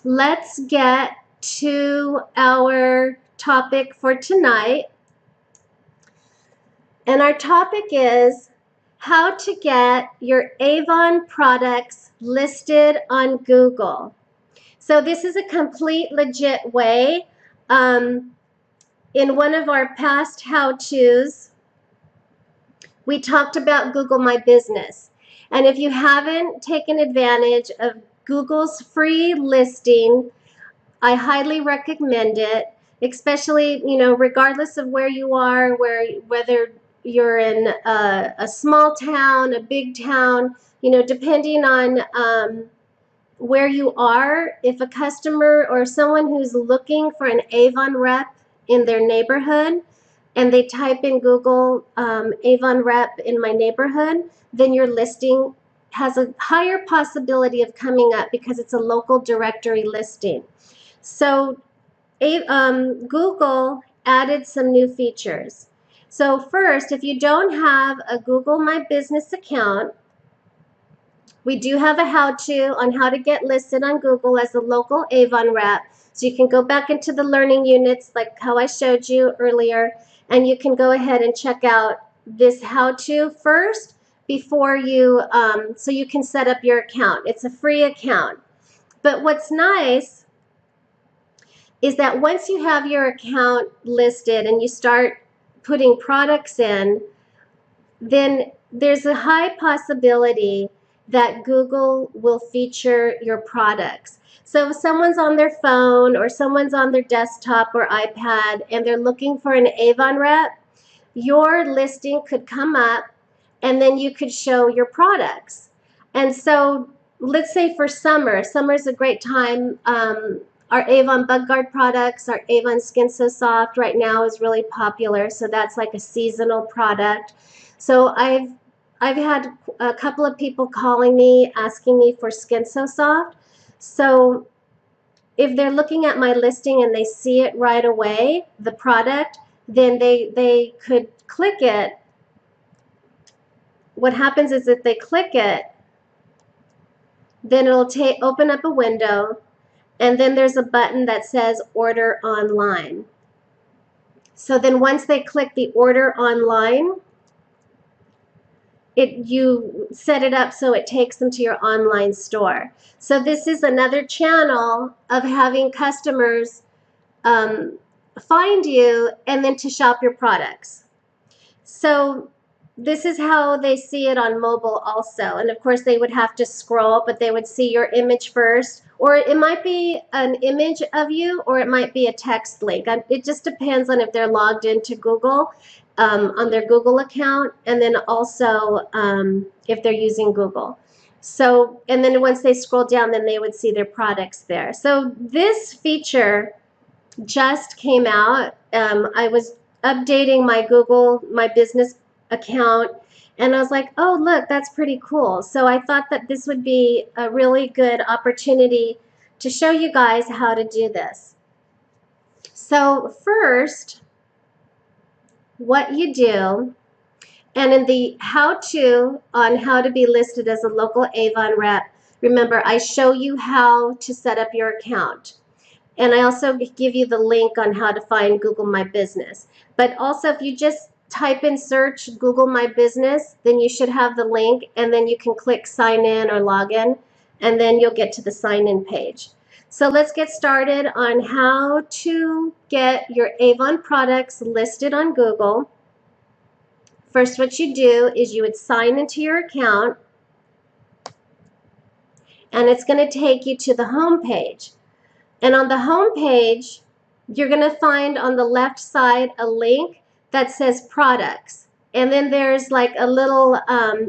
let's get to our topic for tonight. And our topic is how to get your Avon products listed on Google. So this is a complete legit way. In one of our past how-tos, we talked about Google My Business. And if you haven't taken advantage of Google's free listing, I highly recommend it, especially, regardless of where you are, whether you're in a small town, a big town, depending on where you are. If a customer or someone who's looking for an Avon rep in their neighborhood and they type in Google Avon rep in my neighborhood, then your listing has a higher possibility of coming up because it's a local directory listing. So Google added some new features. So first, if you don't have a Google My Business account, we do have a how-to on how to get listed on Google as a local Avon rep. So you can go back into the learning units like how I showed you earlier, and you can go ahead and check out this how-to first before you, so you can set up your account. It's a free account. But what's nice is that once you have your account listed and you start putting products in, then there's a high possibility that Google will feature your products. So if someone's on their phone or someone's on their desktop or iPad and they're looking for an Avon rep, your listing could come up and then you could show your products. And so let's say for summer's a great time. Our Avon Bug Guard products, our Avon Skin So Soft right now is really popular. So that's like a seasonal product. So I've had a couple of people calling me asking me for Skin So Soft. So if they're looking at my listing and they see it right away, the product, then they could click it. What happens is if they click it, then it'll open up a window, and then there's a button that says order online. So then once they click the order online, you set it up so it takes them to your online store. So this is another channel of having customers find you and then to shop your products. So this is how they see it on mobile also. And of course they would have to scroll, but they would see your image first, or it might be an image of you, or it might be a text link. It just depends on if they're logged into Google on their Google account, and then also if they're using Google. So, and then once they scroll down, then they would see their products there. So this feature just came out. I was updating my Google My Business account, and I was like, oh, look, that's pretty cool. So I thought that this would be a really good opportunity to show you guys how to do this. So first, what you do, and in the how-to on how to be listed as a local Avon rep, remember, I show you how to set up your account. And I also give you the link on how to find Google My Business. But also, if you just type in search Google My Business, then you should have the link, and then you can click sign in or log in, and then you'll get to the sign in page. So let's get started on how to get your Avon products listed on Google. First, what you do is you would sign into your account, and it's going to take you to the home page. And on the home page, you're going to find on the left side a link that says products. And then there's like a little,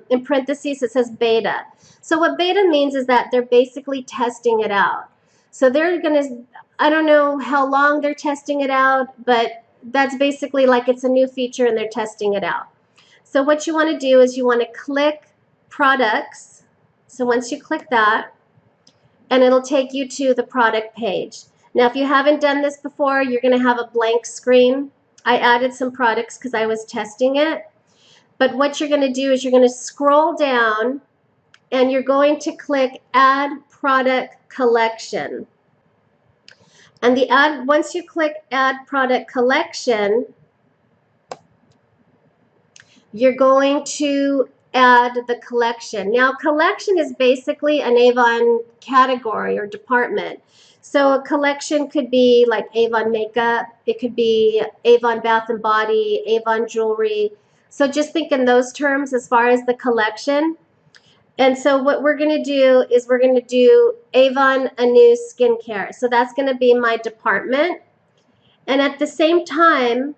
in parentheses, it says beta. So what beta means is that they're basically testing it out. So they're going to, I don't know how long they're testing it out, but that's basically like it's a new feature and they're testing it out. So what you want to do is you want to click products. So once you click that, and it'll take you to the product page. Now, if you haven't done this before, you're going to have a blank screen. I added some products because I was testing it. But what you're going to do is you're going to scroll down and you're going to click Add Product Collection. And once you click add product collection, you're going to add the collection. Now, collection is basically an Avon category or department. So a collection could be like Avon makeup, it could be Avon bath and body, Avon jewelry. So just think in those terms as far as the collection. And so what we're going to do is we're going to do Avon Anew skincare. So that's going to be my department. And at the same time,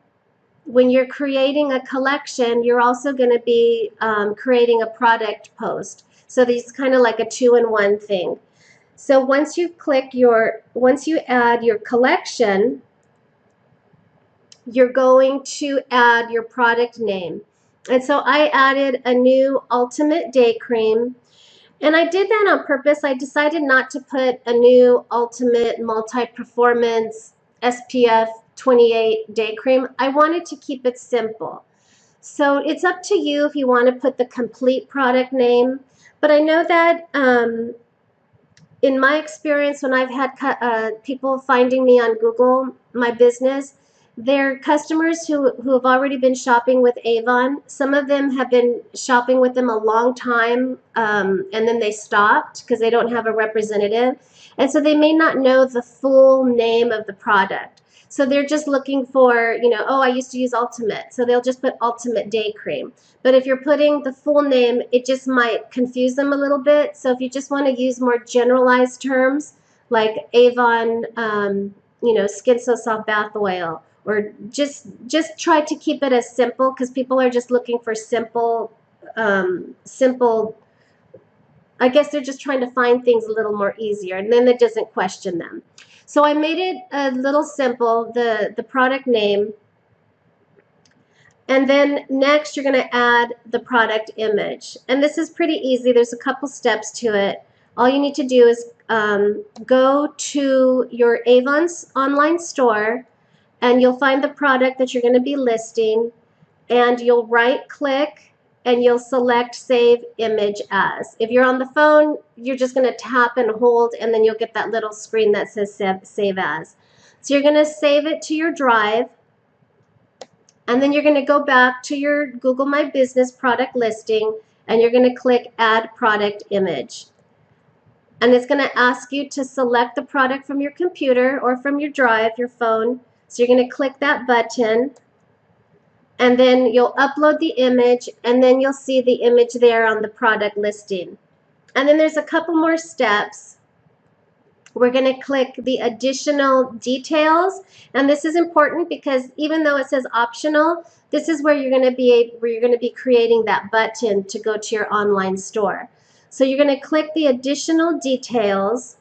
when you're creating a collection, you're also going to be creating a product post. So these kind of like a two-in-one thing. So once you add your collection, you're going to add your product name. And so I added a new Ultimate Day Cream. And I did that on purpose. I decided not to put a new Ultimate Multi-Performance SPF 28 Day Cream. I wanted to keep it simple. So it's up to you if you want to put the complete product name. But I know that in my experience, when I've had people finding me on Google, my business, they're customers who have already been shopping with Avon. Some of them have been shopping with them a long time, and then they stopped because they don't have a representative. And so they may not know the full name of the product. So they're just looking for, oh, I used to use Ultimate. So they'll just put Ultimate Day Cream. But if you're putting the full name, it just might confuse them a little bit. So if you just want to use more generalized terms like Avon, Skin So Soft Bath Oil, or just try to keep it as simple because people are just looking for simple. I guess they're just trying to find things a little more easier, and then it doesn't question them. So I made it a little simple, the product name. And then next you're going to add the product image. And this is pretty easy. There's a couple steps to it. All you need to do is go to your Avon's online store, and you'll find the product that you're going to be listing, and you'll right click and you'll select Save Image As. If you're on the phone, you're just going to tap and hold, and then you'll get that little screen that says Save As. So you're going to save it to your drive, and then you're going to go back to your Google My Business product listing, and you're going to click Add Product Image. And it's going to ask you to select the product from your computer or from your drive, your phone. So you're going to click that button, and then you'll upload the image, and then you'll see the image there on the product listing. And then there's a couple more steps. We're going to click the additional details, and this is important because even though it says optional, this is where you're going to be creating that button to go to your online store. So you're going to click the additional details,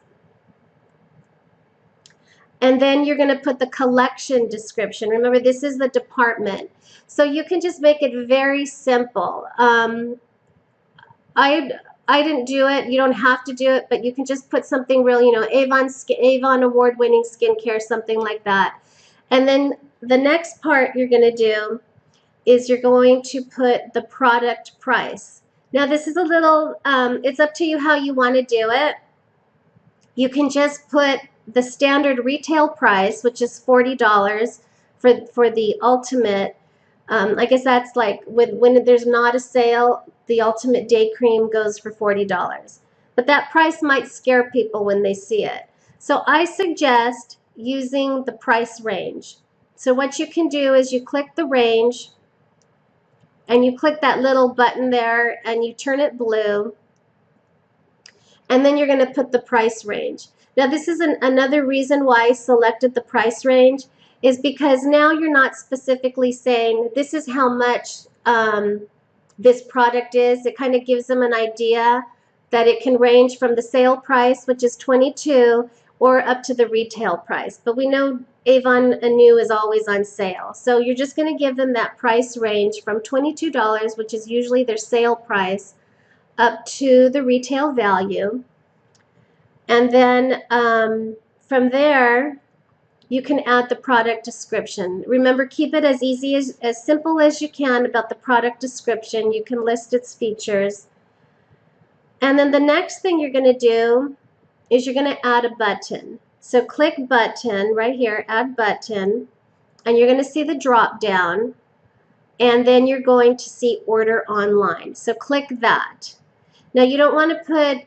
and then you're going to put the collection description. Remember, this is the department. So you can just make it very simple. I didn't do it. You don't have to do it, but you can just put something real, Avon award-winning skincare, something like that. And then the next part you're going to do is you're going to put the product price. Now this is a little, it's up to you how you want to do it. You can just put the standard retail price, which is $40 for the Ultimate. I guess that's like when there's not a sale, the Ultimate Day Cream goes for $40. But that price might scare people when they see it. So I suggest using the price range. So what you can do is you click the range, and you click that little button there, and you turn it blue, and then you're going to put the price range. Now this is another reason why I selected the price range, is because now you're not specifically saying this is how much this product is. It kind of gives them an idea that it can range from the sale price, which is $22, or up to the retail price. But we know Avon Anew is always on sale. So you're just going to give them that price range from $22, which is usually their sale price, up to the retail value. And then from there, you can add the product description. Remember, keep it as easy, as simple as you can about the product description. You can list its features. And then the next thing you're going to do is you're going to add a button. So click button right here, add button, and you're going to see the drop down, and then you're going to see order online. So click that. Now you don't want to put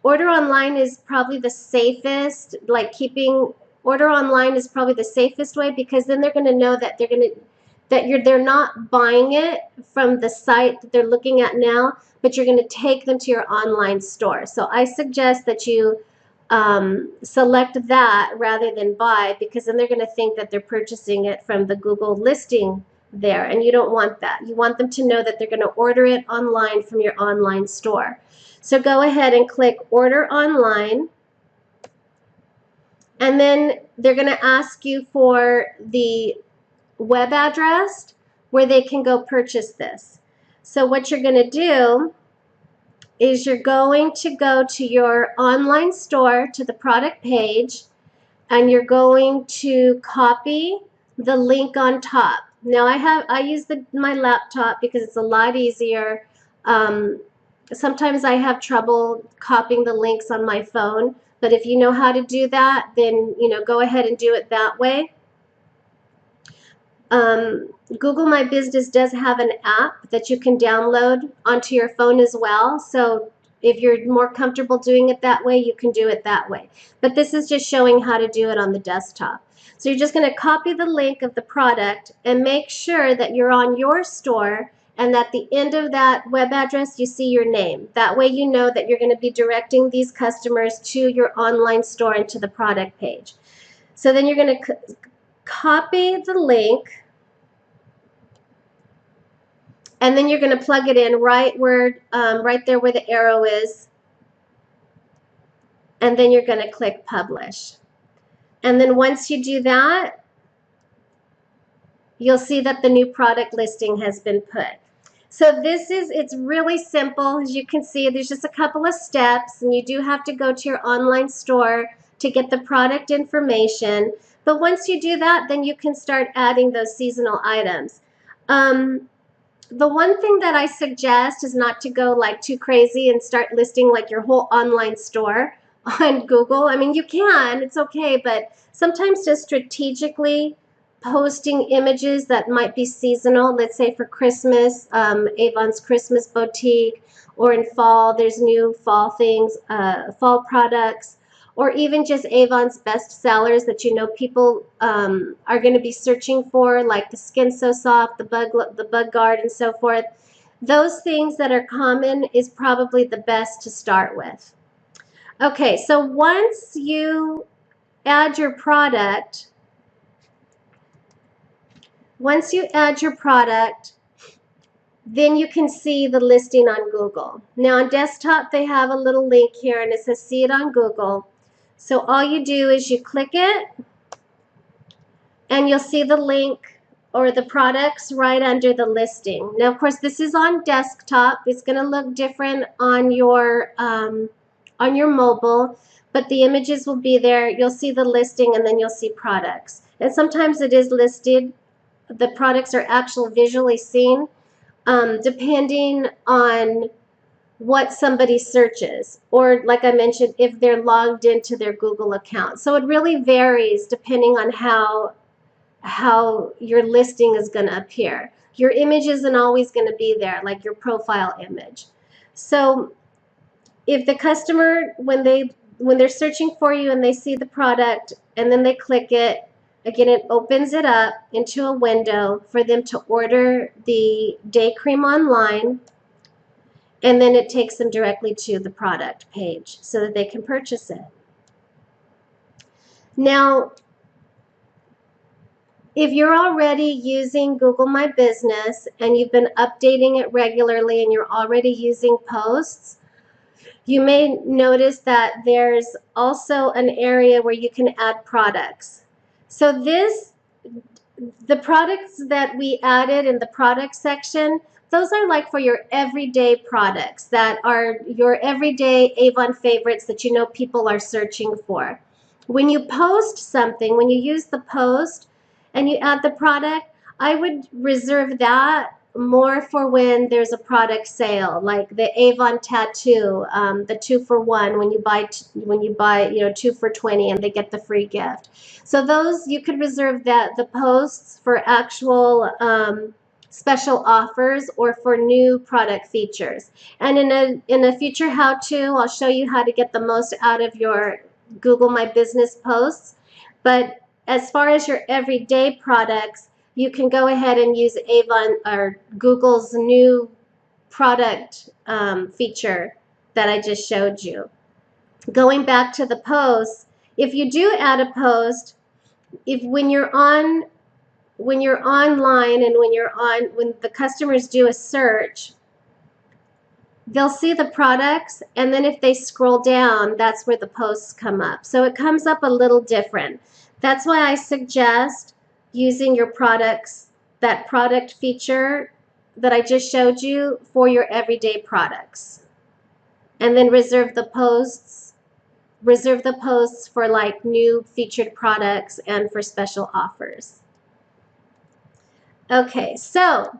order online is probably the safest, like keeping order online is probably the safest way, because then they're going to know that they're not buying it from the site that they're looking at now, but you're going to take them to your online store. So I suggest that you select that rather than buy, because then they're going to think that they're purchasing it from the Google listing there, and you don't want that. You want them to know that they're going to order it online from your online store. So go ahead and click order online, and then they're going to ask you for the web address where they can go purchase this. So what you're going to do is you're going to go to your online store, to the product page, and you're going to copy the link on top. Now I use my laptop because it's a lot easier. Sometimes I have trouble copying the links on my phone, but if you know how to do that, then go ahead and do it that way. Google My Business does have an app that you can download onto your phone as well. So if you're more comfortable doing it that way, you can do it that way. But this is just showing how to do it on the desktop. So you're just going to copy the link of the product and make sure that you're on your store, and at the end of that web address, you see your name. That way you know that you're going to be directing these customers to your online store and to the product page. So then you're going to copy the link, and then you're going to plug it in right there where the arrow is, and then you're going to click publish. And then once you do that, you'll see that the new product listing has been put. So it's really simple. As you can see, there's just a couple of steps, and you do have to go to your online store to get the product information. But once you do that, then you can start adding those seasonal items. The one thing that I suggest is not to go like too crazy and start listing like your whole online store on Google. I mean, you can, it's okay, but sometimes just strategically posting images that might be seasonal, let's say for Christmas, Avon's Christmas boutique, or in fall, there's new fall things, fall products, or even just Avon's best sellers that people are going to be searching for, like the Skin So Soft, the Bug Guard, and so forth. Those things that are common is probably the best to start with. Okay, so once you add your product, then you can see the listing on Google. Now on desktop, they have a little link here, and it says see it on Google. So all you do is you click it, and you'll see the link or the products right under the listing. Now, of course, this is on desktop. It's going to look different on your mobile, but the images will be there. You'll see the listing, and then you'll see products. And sometimes it is listed. The products are actually visually seen, depending on what somebody searches, or like I mentioned, if they're logged into their Google account. So it really varies depending on how your listing is going to appear. Your image isn't always going to be there, like your profile image. So if the customer, when they're searching for you and they see the product and then they click it, again, it opens it up into a window for them to order the day cream online, and then it takes them directly to the product page so that they can purchase it. Now, if you're already using Google My Business and you've been updating it regularly and you're already using posts, you may notice that there's also an area where you can add products. So the products that we added in the product section, those are like for your everyday products that are your everyday Avon favorites that people are searching for. When you post something, when you use the post and you add the product, I would reserve that more for when there's a product sale, like the Avon tattoo, the 2 for 1 when you buy 2 for 20 and they get the free gift. So those you could reserve the posts for actual special offers or for new product features. And in a future how-to, I'll show you how to get the most out of your Google My Business posts. But as far as your everyday products, you can go ahead and use Avon or Google's new product feature that I just showed you. Going back to the posts, if you do add a post, when you're online and when the customers do a search, they'll see the products, and then if they scroll down, that's where the posts come up. So it comes up a little different. That's why I suggest using your products, that product feature that I just showed you for your everyday products. And then reserve the posts for like new featured products and for special offers. Okay, so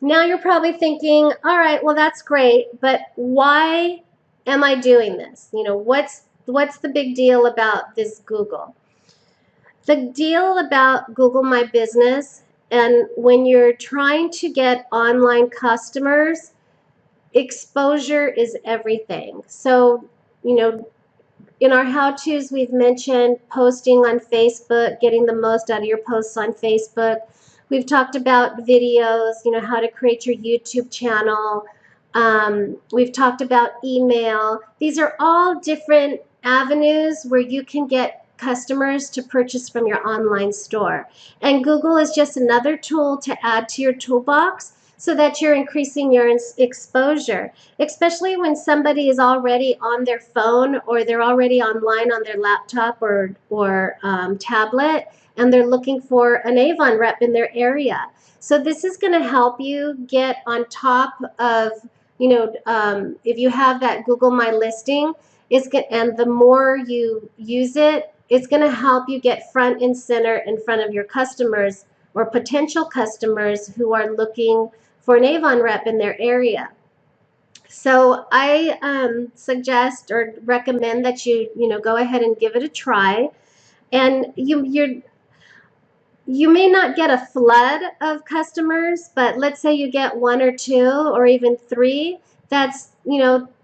now you're probably thinking, all right, well, that's great, but why am I doing this? What's the big deal about this Google? The deal about Google My Business, and when you're trying to get online customers, exposure is everything. So, in our how-tos, we've mentioned posting on Facebook, getting the most out of your posts on Facebook. We've talked about videos, how to create your YouTube channel. We've talked about email. These are all different avenues where you can get customers to purchase from your online store. And Google is just another tool to add to your toolbox so that you're increasing your exposure, especially when somebody is already on their phone or they're already online on their laptop or tablet, and they're looking for an Avon rep in their area. So this is going to help you get on top of, if you have that Google My Listing, and the more you use it, it's going to help you get front and center in front of your customers or potential customers who are looking for an Avon rep in their area. So I suggest or recommend that you go ahead and give it a try. And you may not get a flood of customers, but let's say you get 1 or 2 or even 3. That's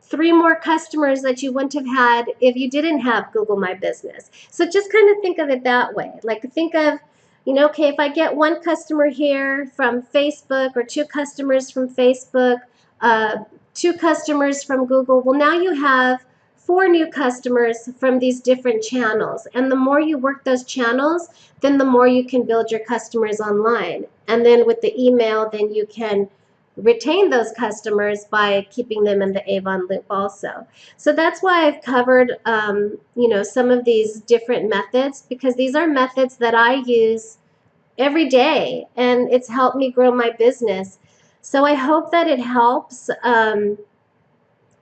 3 more customers that you wouldn't have had if you didn't have Google My Business. So just kind of think of it that way. Like think of, okay, if I get 1 customer here from Facebook or 2 customers from Facebook, 2 customers from Google, well, now you have 4 new customers from these different channels. And the more you work those channels, then the more you can build your customers online. And then with the email, then you can retain those customers by keeping them in the Avon loop also. So that's why I've covered, some of these different methods, because these are methods that I use every day, and it's helped me grow my business. So I hope that it helps.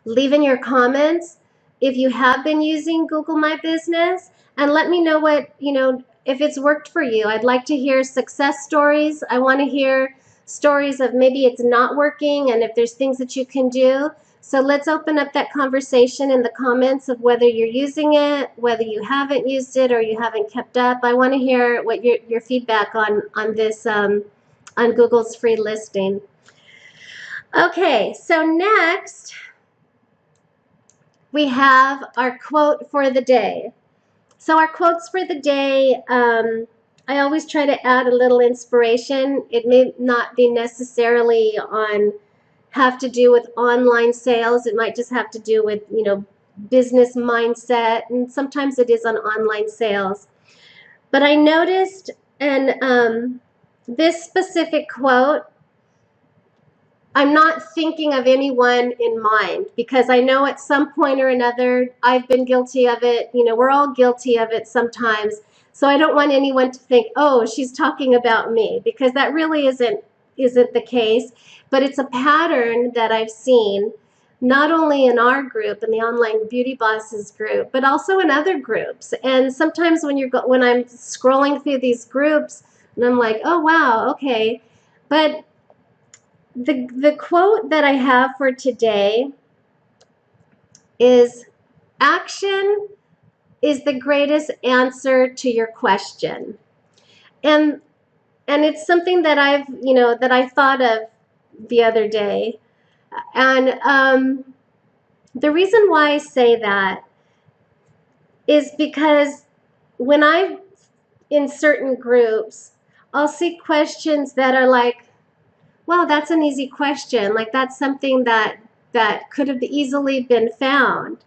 Leave in your comments if you have been using Google My Business, and let me know what, if it's worked for you. I'd like to hear success stories. I want to hear stories of maybe it's not working and if there's things that you can do. So let's open up that conversation in the comments of whether you're using it, whether you haven't used it or you haven't kept up. I want to hear what your feedback on this on Google's free listing. Okay, so next we have our quote for the day. So our quotes for the day, I always try to add a little inspiration. It may not be necessarily have to do with online sales. It might just have to do with, business mindset, and sometimes it is on online sales. But I noticed, and this specific quote, I'm not thinking of anyone in mind, because I know at some point or another I've been guilty of it. We're all guilty of it sometimes. So I don't want anyone to think, oh, she's talking about me, because that really isn't the case. But it's a pattern that I've seen, not only in our group, in the Online Beauty Bosses group, but also in other groups. And sometimes when I'm scrolling through these groups, and I'm like, oh, wow, okay. But The quote that I have for today is, action is the greatest answer to your question. And it's something that I thought of the other day. And the reason why I say that is because when I in certain groups, I'll see questions that are like, well, that's an easy question. Like, that's something that could have easily been found.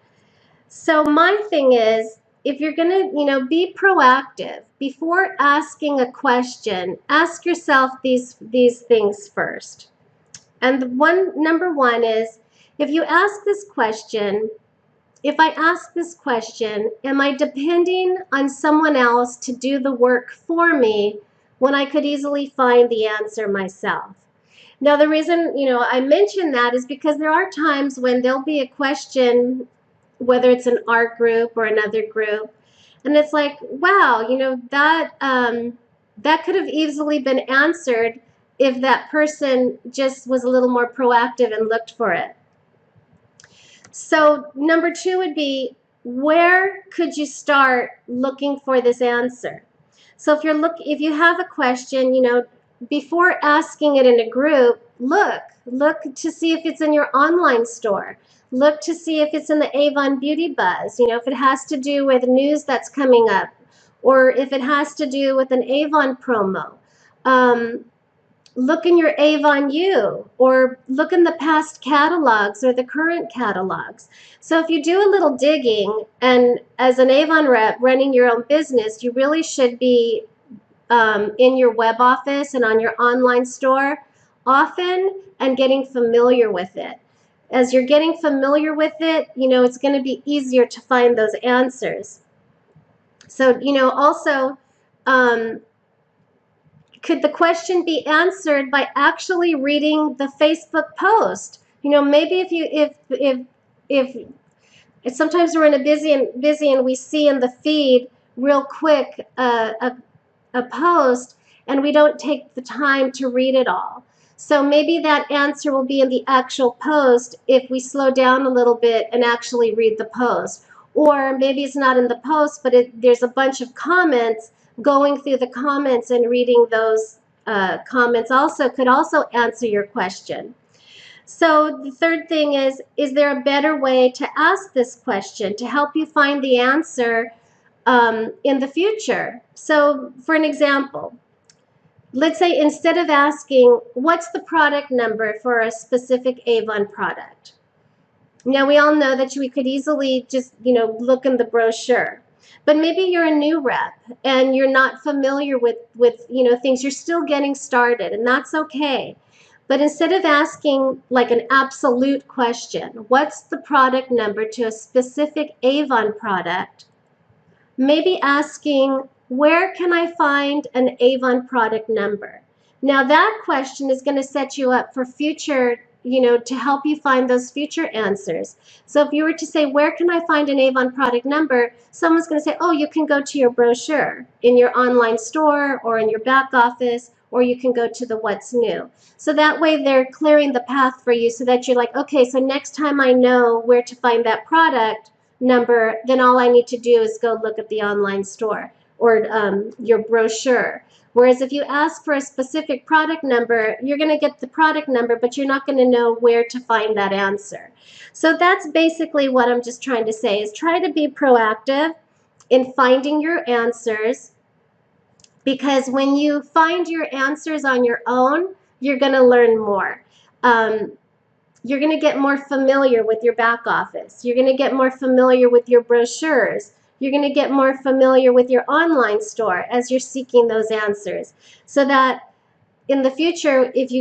So my thing is, if you're going to, be proactive before asking a question, ask yourself these things first. And number one is, if you ask this question, if I ask this question, am I depending on someone else to do the work for me when I could easily find the answer myself? Now, the reason, I mention that is because there are times when there'll be a question, whether it's in our group or another group, and it's like, wow, that could have easily been answered if that person just was a little more proactive and looked for it. So number two would be, where could you start looking for this answer? So if you have a question, before asking it in a group, look to see if it's in your online store. Look to see if it's in the Avon Beauty Buzz, if it has to do with news that's coming up, or if it has to do with an Avon promo. Look in your Avon U, or look in the past catalogs or the current catalogs. So if you do a little digging, and as an Avon rep running your own business, you really should be in your web office and on your online store often, and getting familiar with it. As you're getting familiar with it, it's going to be easier to find those answers. So, also, could the question be answered by actually reading the Facebook post? Maybe if sometimes we're in a busy and we see in the feed real quick a post, and we don't take the time to read it all. So maybe that answer will be in the actual post if we slow down a little bit and actually read the post. Or maybe it's not in the post, but there's a bunch of comments. Going through the comments and reading those comments could also answer your question. So the third thing is there a better way to ask this question to help you find the answer in the future? So for an example, let's say instead of asking, what's the product number for a specific Avon product? Now, we all know that we could easily just, look in the brochure. But maybe you're a new rep and you're not familiar with things. You're still getting started, and that's okay. But instead of asking like an absolute question, what's the product number to a specific Avon product? Maybe asking, where can I find an Avon product number? Now, that question is going to set you up for future, to help you find those future answers. So if you were to say, where can I find an Avon product number? Someone's going to say, oh, you can go to your brochure in your online store or in your back office, or you can go to the what's new. So that way they're clearing the path for you so that you're like, okay, so next time I know where to find that product number, then all I need to do is go look at the online store or your brochure. Whereas if you ask for a specific product number, you're going to get the product number, but you're not going to know where to find that answer. So that's basically what I'm just trying to say, is try to be proactive in finding your answers, because when you find your answers on your own, you're going to learn more. You're going to get more familiar with your back office. You're going to get more familiar with your brochures. You're going to get more familiar with your online store as you're seeking those answers, so that in the future, if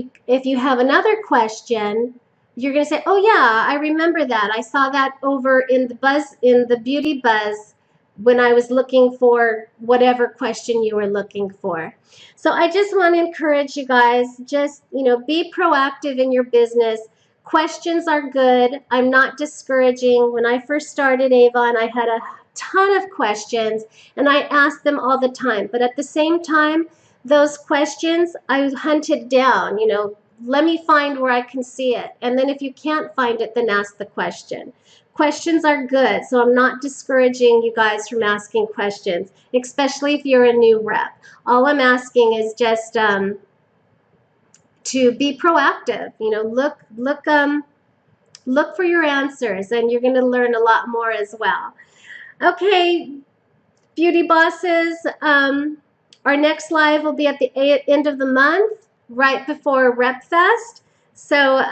you have another question, you're going to say, oh yeah, I remember that. I saw that over in the Beauty Buzz when I was looking for whatever question you were looking for. So I just want to encourage you guys, just, be proactive in your business. Questions are good. I'm not discouraging. When I first started Avon, I had a ton of questions and I asked them all the time. But at the same time, those questions I hunted down, let me find where I can see it. And then if you can't find it, then ask the question. Questions are good, so I'm not discouraging you guys from asking questions, especially if you're a new rep. All I'm asking is just to be proactive. You know, look for your answers, and you're going to learn a lot more as well. Okay, beauty bosses, our next live will be at the end of the month, right before Rep Fest. So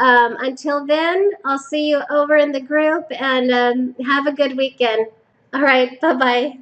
until then, I'll see you over in the group, and have a good weekend. All right, bye-bye.